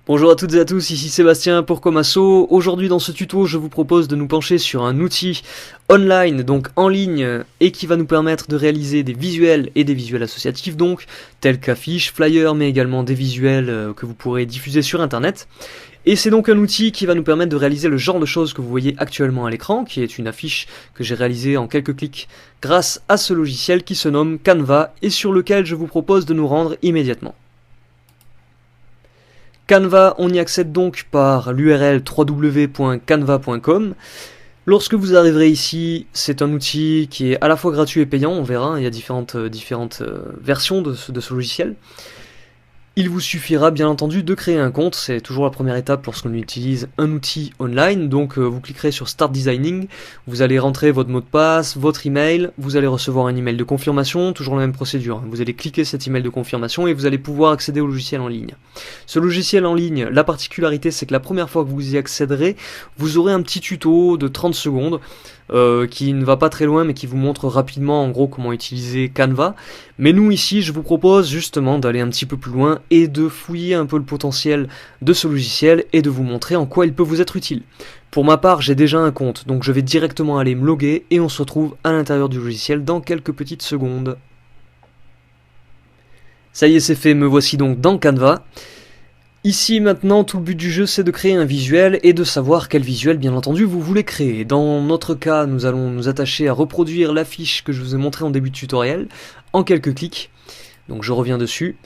Bonjour à toutes et à tous, ici Sébastien pour Komasso. Aujourd'hui dans ce tuto, je vous propose de nous pencher sur un outil online, donc en ligne, et qui va nous permettre de réaliser des visuels et des visuels associatifs, donc tels qu'affiches, flyers, mais également des visuels que vous pourrez diffuser sur internet. Et c'est donc un outil qui va nous permettre de réaliser le genre de choses que vous voyez actuellement à l'écran, qui est une affiche que j'ai réalisée en quelques clics grâce à ce logiciel qui se nomme Canva et sur lequel je vous propose de nous rendre immédiatement. Canva, on y accède donc par l'URL www.canva.com. Lorsque vous arriverez ici, c'est un outil qui est à la fois gratuit et payant, on verra, il y a différentes versions de ce logiciel. Il vous suffira bien entendu de créer un compte, c'est toujours la première étape lorsqu'on utilise un outil online, donc vous cliquerez sur Start Designing, vous allez rentrer votre mot de passe, votre email, vous allez recevoir un email de confirmation, toujours la même procédure, vous allez cliquer cet email de confirmation et vous allez pouvoir accéder au logiciel en ligne. Ce logiciel en ligne, la particularité c'est que la première fois que vous y accéderez, vous aurez un petit tuto de 30 secondes, qui ne va pas très loin mais qui vous montre rapidement en gros comment utiliser Canva. Mais nous ici je vous propose justement d'aller un petit peu plus loin et de fouiller un peu le potentiel de ce logiciel et de vous montrer en quoi il peut vous être utile. Pour ma part j'ai déjà un compte donc je vais directement aller me loguer et on se retrouve à l'intérieur du logiciel dans quelques petites secondes. Ça y est c'est fait, me voici donc dans Canva. Ici maintenant tout le but du jeu c'est de créer un visuel et de savoir quel visuel bien entendu vous voulez créer. Dans notre cas nous allons nous attacher à reproduire l'affiche que je vous ai montrée en début de tutoriel en quelques clics. Donc je reviens dessus.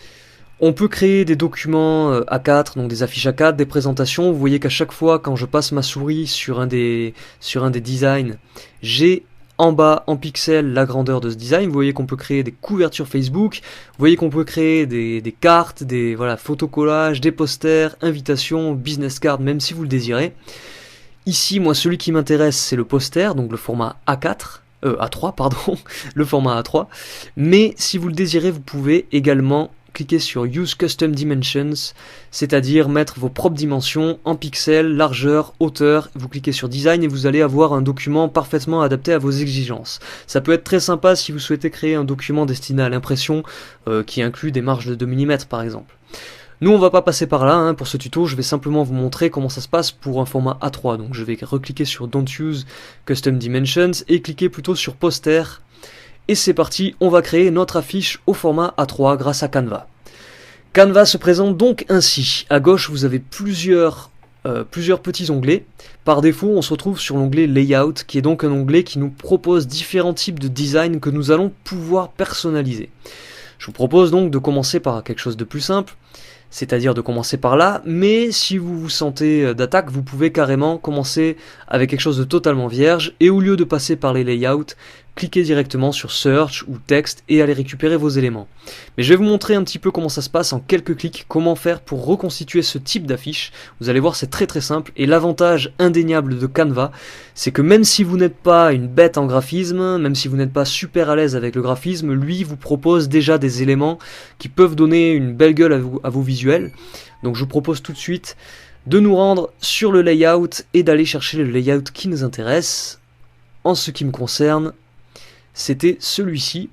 On peut créer des documents A4, donc des affiches A4, des présentations. Vous voyez qu'à chaque fois quand je passe ma souris sur un des designs, j'ai en bas, en pixels, la grandeur de ce design. Vous voyez qu'on peut créer des couvertures Facebook, vous voyez qu'on peut créer des cartes, des photocollages, des posters, invitations, business cards, même si vous le désirez. Ici, moi, celui qui m'intéresse, c'est le poster, donc le format A3, pardon, le format A3. Mais si vous le désirez, vous pouvez également cliquez sur Use Custom Dimensions, c'est-à-dire mettre vos propres dimensions en pixels, largeur, hauteur. Vous cliquez sur Design et vous allez avoir un document parfaitement adapté à vos exigences. Ça peut être très sympa si vous souhaitez créer un document destiné à l'impression qui inclut des marges de 2 mm par exemple. Nous on va pas passer par là pour ce tuto, je vais simplement vous montrer comment ça se passe pour un format A3. Donc je vais recliquer sur Don't Use Custom Dimensions et cliquer plutôt sur Poster. Et c'est parti, on va créer notre affiche au format A3 grâce à Canva. Canva se présente donc ainsi. À gauche, vous avez plusieurs petits onglets. Par défaut, on se retrouve sur l'onglet Layout, qui est donc un onglet qui nous propose différents types de design que nous allons pouvoir personnaliser. Je vous propose donc de commencer par quelque chose de plus simple, c'est-à-dire de commencer par là, mais si vous vous sentez d'attaque, vous pouvez carrément commencer avec quelque chose de totalement vierge, et au lieu de passer par les layouts, cliquez directement sur Search ou Texte et allez récupérer vos éléments. Mais je vais vous montrer un petit peu comment ça se passe en quelques clics, comment faire pour reconstituer ce type d'affiche. Vous allez voir, c'est très très simple, et l'avantage indéniable de Canva, c'est que même si vous n'êtes pas une bête en graphisme, même si vous n'êtes pas super à l'aise avec le graphisme, lui vous propose déjà des éléments qui peuvent donner une belle gueule à vos visuels. Donc je vous propose tout de suite de nous rendre sur le layout et d'aller chercher le layout qui nous intéresse. En ce qui me concerne, c'était celui-ci,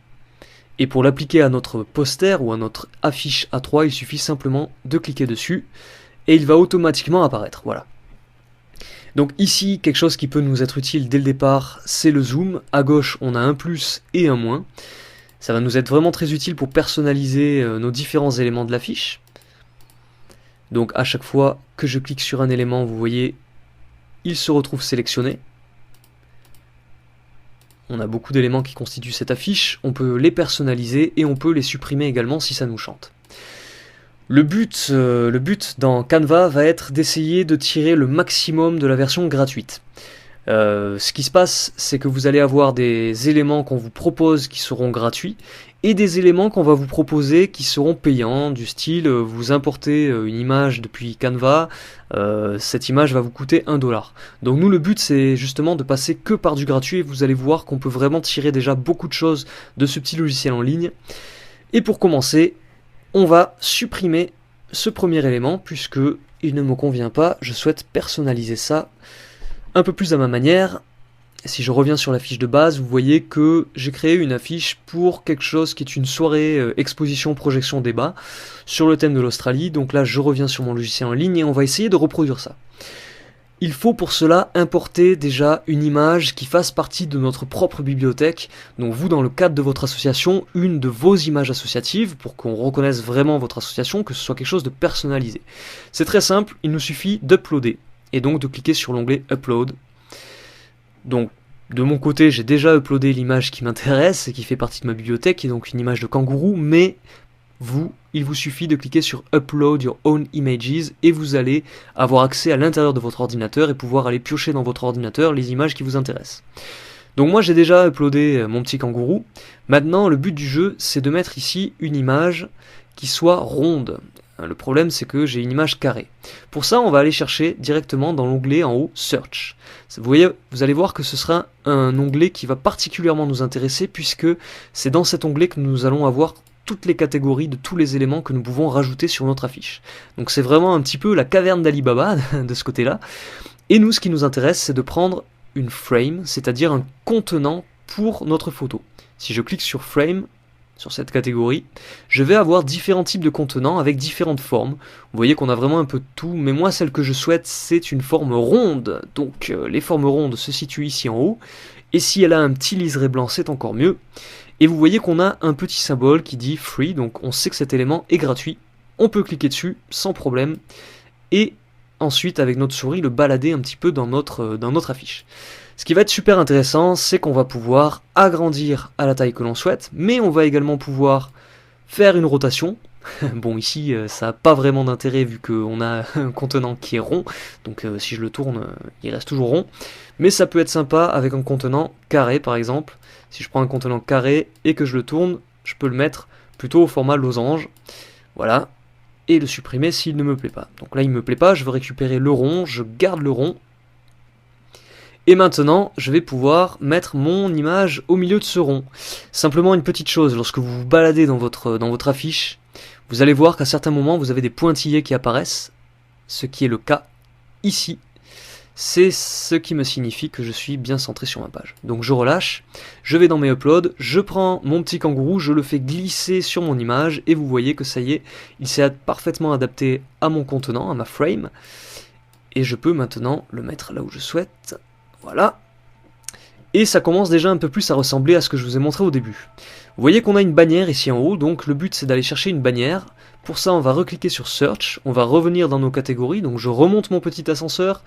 et pour l'appliquer à notre poster ou à notre affiche A3, il suffit simplement de cliquer dessus et il va automatiquement apparaître, voilà. Donc ici, quelque chose qui peut nous être utile dès le départ, c'est le zoom. À gauche, on a un plus et un moins. Ça va nous être vraiment très utile pour personnaliser nos différents éléments de l'affiche. Donc à chaque fois que je clique sur un élément, vous voyez, il se retrouve sélectionné. On a beaucoup d'éléments qui constituent cette affiche, on peut les personnaliser et on peut les supprimer également si ça nous chante. Le but dans Canva va être d'essayer de tirer le maximum de la version gratuite. Ce qui se passe, c'est que vous allez avoir des éléments qu'on vous propose qui seront gratuits et des éléments qu'on va vous proposer qui seront payants, du style vous importez une image depuis Canva, cette image va vous coûter 1 $. Donc nous le but c'est justement de passer que par du gratuit et vous allez voir qu'on peut vraiment tirer déjà beaucoup de choses de ce petit logiciel en ligne. Et pour commencer, on va supprimer ce premier élément puisque il ne me convient pas, je souhaite personnaliser ça un peu plus à ma manière. si je reviens sur la fiche de base, vous voyez que j'ai créé une affiche pour quelque chose qui est une soirée exposition, projection, débat sur le thème de l'Australie. Donc là, je reviens sur mon logiciel en ligne et on va essayer de reproduire ça. Il faut pour cela importer déjà une image qui fasse partie de notre propre bibliothèque. Donc vous, dans le cadre de votre association, une de vos images associatives pour qu'on reconnaisse vraiment votre association, que ce soit quelque chose de personnalisé. C'est très simple, il nous suffit d'uploader et donc de cliquer sur l'onglet Upload. Donc de mon côté, j'ai déjà uploadé l'image qui m'intéresse et qui fait partie de ma bibliothèque, qui est donc une image de kangourou, mais vous, il vous suffit de cliquer sur Upload Your Own Images et vous allez avoir accès à l'intérieur de votre ordinateur et pouvoir aller piocher dans votre ordinateur les images qui vous intéressent. Donc moi j'ai déjà uploadé mon petit kangourou. Maintenant le but du jeu c'est de mettre ici une image qui soit ronde. Le problème c'est que j'ai une image carrée. Pour ça on va aller chercher directement dans l'onglet en haut Search. Vous allez voir que ce sera un onglet qui va particulièrement nous intéresser puisque c'est dans cet onglet que nous allons avoir toutes les catégories de tous les éléments que nous pouvons rajouter sur notre affiche. Donc c'est vraiment un petit peu la caverne d'Ali Baba de ce côté-là. Et nous ce qui nous intéresse c'est de prendre une frame, c'est-à-dire un contenant pour notre photo. Si je clique sur frame, sur cette catégorie, je vais avoir différents types de contenants avec différentes formes. Vous voyez qu'on a vraiment un peu de tout, mais moi celle que je souhaite c'est une forme ronde. Donc les formes rondes se situent ici en haut, et si elle a un petit liseré blanc c'est encore mieux. Et vous voyez qu'on a un petit symbole qui dit free, donc on sait que cet élément est gratuit. On peut cliquer dessus sans problème, et ensuite avec notre souris le balader un petit peu dans notre affiche. Ce qui va être super intéressant, c'est qu'on va pouvoir agrandir à la taille que l'on souhaite, mais on va également pouvoir faire une rotation. Bon ici ça n'a pas vraiment d'intérêt vu qu'on a un contenant qui est rond, donc si je le tourne il reste toujours rond, mais ça peut être sympa avec un contenant carré par exemple. Si je prends un contenant carré et que je le tourne, je peux le mettre plutôt au format losange, voilà, et le supprimer s'il ne me plaît pas. Donc là il ne me plaît pas, je veux récupérer le rond, je garde le rond. Et maintenant, je vais pouvoir mettre mon image au milieu de ce rond. Simplement une petite chose, lorsque vous vous baladez dans votre affiche, vous allez voir qu'à certains moments, vous avez des pointillés qui apparaissent, ce qui est le cas ici. C'est ce qui me signifie que je suis bien centré sur ma page. Donc je relâche, je vais dans mes uploads, je prends mon petit kangourou, je le fais glisser sur mon image, et vous voyez que ça y est, il s'est parfaitement adapté à mon contenant, à ma frame, et je peux maintenant le mettre là où je souhaite. Voilà, et ça commence déjà un peu plus à ressembler à ce que je vous ai montré au début. Vous voyez qu'on a une bannière ici en haut, donc le but c'est d'aller chercher une bannière. Pour ça on va recliquer sur Search, on va revenir dans nos catégories, donc je remonte mon petit ascenseur.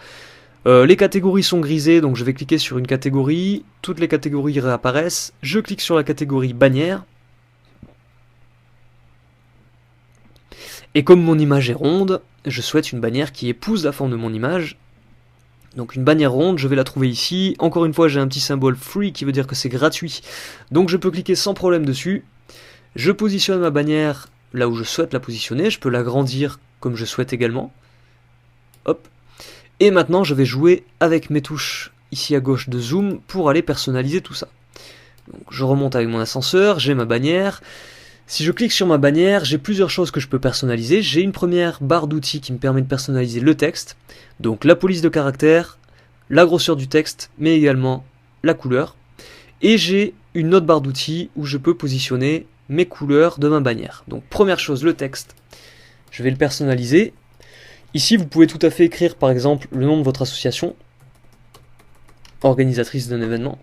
Les catégories sont grisées, donc je vais cliquer sur une catégorie, toutes les catégories réapparaissent, je clique sur la catégorie bannière. Et comme mon image est ronde, je souhaite une bannière qui épouse la forme de mon image. Donc une bannière ronde, je vais la trouver ici. Encore une fois, j'ai un petit symbole free qui veut dire que c'est gratuit. Donc je peux cliquer sans problème dessus. Je positionne ma bannière là où je souhaite la positionner. Je peux l'agrandir comme je souhaite également. Hop. Et maintenant, je vais jouer avec mes touches ici à gauche de zoom pour aller personnaliser tout ça. Donc je remonte avec mon ascenseur, j'ai ma bannière. Si je clique sur ma bannière, j'ai plusieurs choses que je peux personnaliser. J'ai une première barre d'outils qui me permet de personnaliser le texte, donc la police de caractère, la grosseur du texte, mais également la couleur. Et j'ai une autre barre d'outils où je peux positionner mes couleurs de ma bannière. Donc première chose, le texte, je vais le personnaliser. Ici, vous pouvez tout à fait écrire par exemple le nom de votre association, organisatrice d'un événement.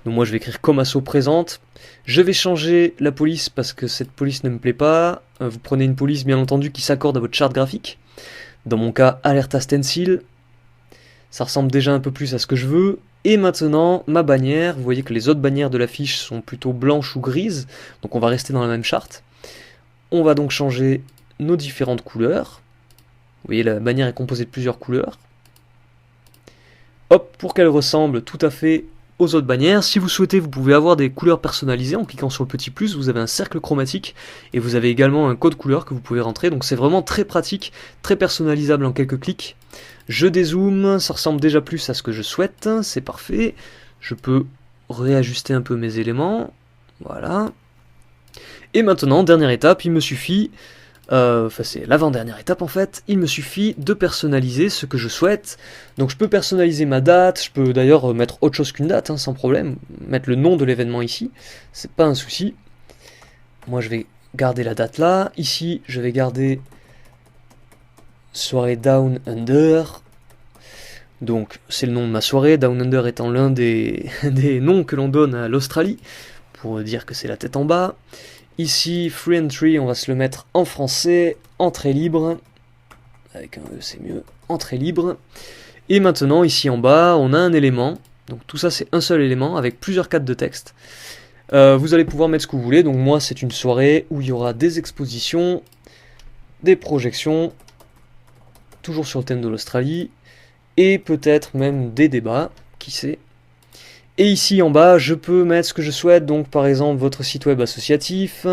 Donc moi je vais écrire comme asso présente. Je vais changer la police parce que cette police ne me plaît pas. Vous prenez une police bien entendu qui s'accorde à votre charte graphique. Dans mon cas, Alerta Stencil. Ça ressemble déjà un peu plus à ce que je veux. Et maintenant, ma bannière. Vous voyez que les autres bannières de l'affiche sont plutôt blanches ou grises. Donc on va rester dans la même charte. On va donc changer nos différentes couleurs. Vous voyez, la bannière est composée de plusieurs couleurs. Hop, pour qu'elle ressemble tout à fait aux autres bannières. Si vous souhaitez, vous pouvez avoir des couleurs personnalisées en cliquant sur le petit plus. Vous avez un cercle chromatique et vous avez également un code couleur que vous pouvez rentrer. Donc c'est vraiment très pratique, très personnalisable en quelques clics. Je dézoome, ça ressemble déjà plus à ce que je souhaite. C'est parfait. Je peux réajuster un peu mes éléments. Voilà. Et maintenant, dernière étape, il me suffit Enfin c'est l'avant-dernière étape en fait, il me suffit de personnaliser ce que je souhaite. Donc je peux personnaliser ma date, je peux d'ailleurs mettre autre chose qu'une date, hein, sans problème, mettre le nom de l'événement ici, c'est pas un souci. Moi je vais garder la date là, ici je vais garder soirée Down Under. Donc c'est le nom de ma soirée, Down Under étant l'un des noms que l'on donne à l'Australie, pour dire que c'est la tête en bas. Ici, Free Entry, on va se le mettre en français, entrée libre, avec un E c'est mieux, entrée libre. Et maintenant, ici en bas, on a un élément, donc tout ça c'est un seul élément, avec plusieurs cadres de texte. Vous allez pouvoir mettre ce que vous voulez, donc moi c'est une soirée où il y aura des expositions, des projections, toujours sur le thème de l'Australie, et peut-être même des débats, qui sait. Et ici en bas, je peux mettre ce que je souhaite, donc par exemple votre site web associatif,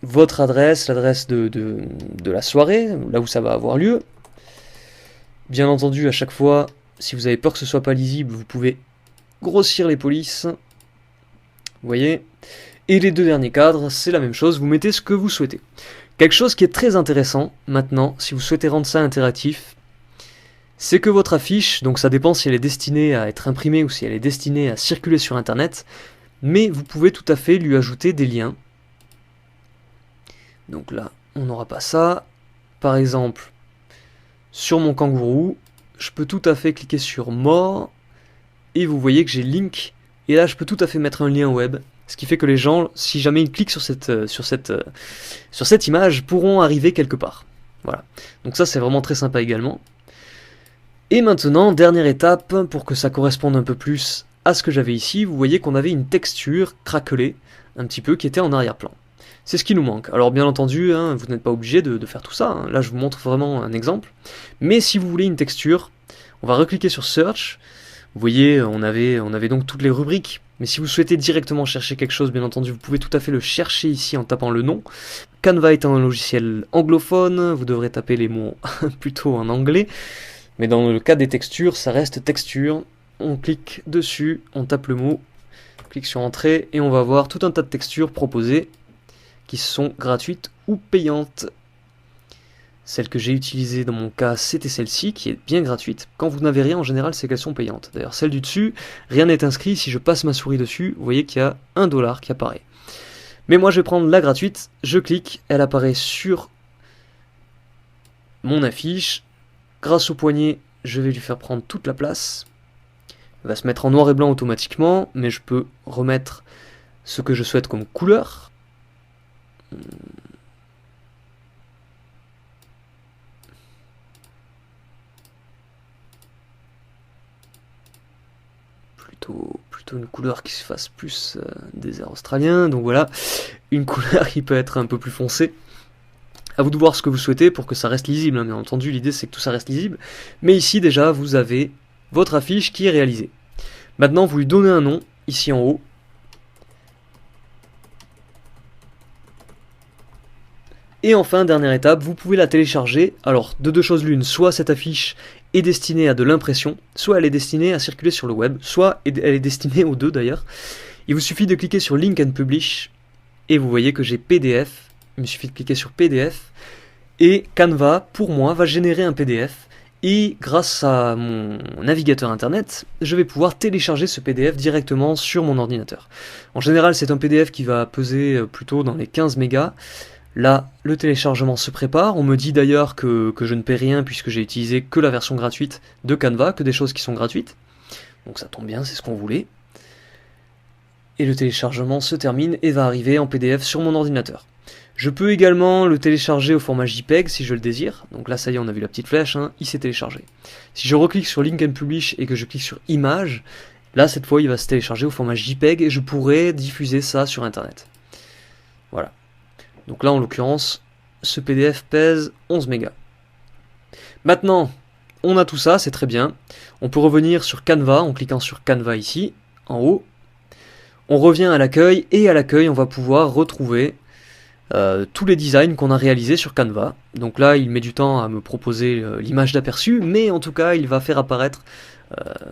votre adresse, l'adresse de la soirée, là où ça va avoir lieu. Bien entendu, à chaque fois, si vous avez peur que ce soit pas lisible, vous pouvez grossir les polices. Vous voyez. Et les deux derniers cadres, c'est la même chose, vous mettez ce que vous souhaitez. Quelque chose qui est très intéressant, maintenant, si vous souhaitez rendre ça interactif, c'est que votre affiche, donc ça dépend si elle est destinée à être imprimée ou si elle est destinée à circuler sur internet, mais vous pouvez tout à fait lui ajouter des liens. Donc là, on n'aura pas ça. Par exemple, sur mon kangourou, je peux tout à fait cliquer sur More, et vous voyez que j'ai Link, et là je peux tout à fait mettre un lien web, ce qui fait que les gens, si jamais ils cliquent sur cette image, pourront arriver quelque part. Voilà. Donc ça c'est vraiment très sympa également. Et maintenant, dernière étape, pour que ça corresponde un peu plus à ce que j'avais ici, vous voyez qu'on avait une texture craquelée, un petit peu, qui était en arrière-plan. C'est ce qui nous manque. Alors bien entendu, hein, vous n'êtes pas obligé de faire tout ça, hein. Là je vous montre vraiment un exemple. Mais si vous voulez une texture, on va recliquer sur Search. Vous voyez, on avait donc toutes les rubriques. Mais si vous souhaitez directement chercher quelque chose, bien entendu, vous pouvez tout à fait le chercher ici en tapant le nom. Canva étant un logiciel anglophone, vous devrez taper les mots plutôt en anglais. Mais dans le cas des textures, ça reste texture. On clique dessus, on tape le mot, on clique sur entrée et on va voir tout un tas de textures proposées qui sont gratuites ou payantes. Celle que j'ai utilisée dans mon cas, c'était celle-ci qui est bien gratuite. Quand vous n'avez rien, en général, c'est qu'elles sont payantes. D'ailleurs, celle du dessus, rien n'est inscrit. Si je passe ma souris dessus, vous voyez qu'il y a $1 qui apparaît. Mais moi, je vais prendre la gratuite. Je clique, elle apparaît sur mon affiche. Grâce au poignet, je vais lui faire prendre toute la place. Elle va se mettre en noir et blanc automatiquement, mais je peux remettre ce que je souhaite comme couleur. Plutôt une couleur qui se fasse plus désert australien, donc voilà, une couleur qui peut être un peu plus foncée. À vous de voir ce que vous souhaitez pour que ça reste lisible, hein. Bien entendu, l'idée c'est que tout ça reste lisible. Mais ici déjà, vous avez votre affiche qui est réalisée. Maintenant, vous lui donnez un nom, ici en haut. Et enfin, dernière étape, vous pouvez la télécharger. Alors, de deux choses l'une, soit cette affiche est destinée à de l'impression, soit elle est destinée à circuler sur le web, soit elle est destinée aux deux d'ailleurs. Il vous suffit de cliquer sur Link and Publish, et vous voyez que j'ai PDF. Il me suffit de cliquer sur PDF et Canva, pour moi, va générer un PDF et grâce à mon navigateur internet, je vais pouvoir télécharger ce PDF directement sur mon ordinateur. En général, c'est un PDF qui va peser plutôt dans les 15 mégas. Là, le téléchargement se prépare. On me dit d'ailleurs que je ne paie rien puisque j'ai utilisé que la version gratuite de Canva, que des choses qui sont gratuites. Donc ça tombe bien, c'est ce qu'on voulait. Et le téléchargement se termine et va arriver en PDF sur mon ordinateur. Je peux également le télécharger au format JPEG si je le désire. Donc là, ça y est, on a vu la petite flèche, hein, il s'est téléchargé. Si je reclique sur Link and Publish et que je clique sur Image, là, cette fois, il va se télécharger au format JPEG et je pourrai diffuser ça sur Internet. Voilà. Donc là, en l'occurrence, ce PDF pèse 11 mégas. Maintenant, on a tout ça, c'est très bien. On peut revenir sur Canva en cliquant sur Canva ici, en haut. On revient à l'accueil et à l'accueil, on va pouvoir retrouver tous les designs qu'on a réalisés sur Canva. Donc là, il met du temps à me proposer l'image d'aperçu, mais en tout cas, il va faire apparaître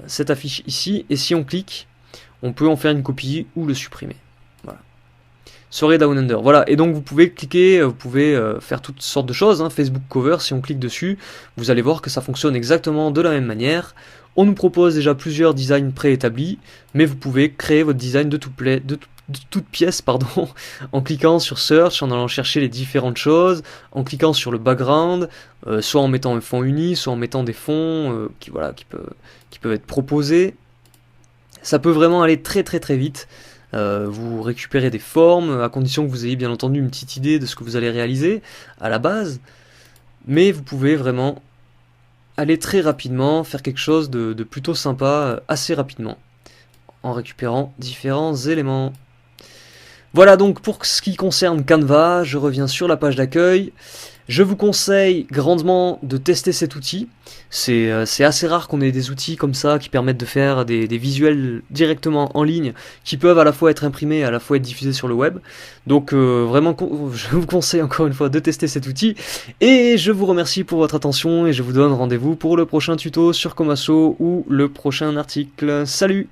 cette affiche ici. Et si on clique, on peut en faire une copie ou le supprimer. Voilà. serait Down Under. Voilà, et donc vous pouvez cliquer, vous pouvez faire toutes sortes de choses, hein. Facebook Cover, si on clique dessus, vous allez voir que ça fonctionne exactement de la même manière. On nous propose déjà plusieurs designs préétablis, mais vous pouvez créer votre design de toute pièce, pardon, en cliquant sur Search, en allant chercher les différentes choses, en cliquant sur le background, soit en mettant un fond uni, soit en mettant des fonds qui peuvent être proposés. Ça peut vraiment aller très très très vite. Vous récupérez des formes, à condition que vous ayez bien entendu une petite idée de ce que vous allez réaliser à la base, mais vous pouvez vraiment aller très rapidement, faire quelque chose de plutôt sympa assez rapidement, en récupérant différents éléments. Voilà donc pour ce qui concerne Canva, je reviens sur la page d'accueil. Je vous conseille grandement de tester cet outil. C'est assez rare qu'on ait des outils comme ça qui permettent de faire des visuels directement en ligne, qui peuvent à la fois être imprimés et à la fois être diffusés sur le web. Donc vraiment, je vous conseille encore une fois de tester cet outil. Et je vous remercie pour votre attention et je vous donne rendez-vous pour le prochain tuto sur Komaso ou le prochain article. Salut!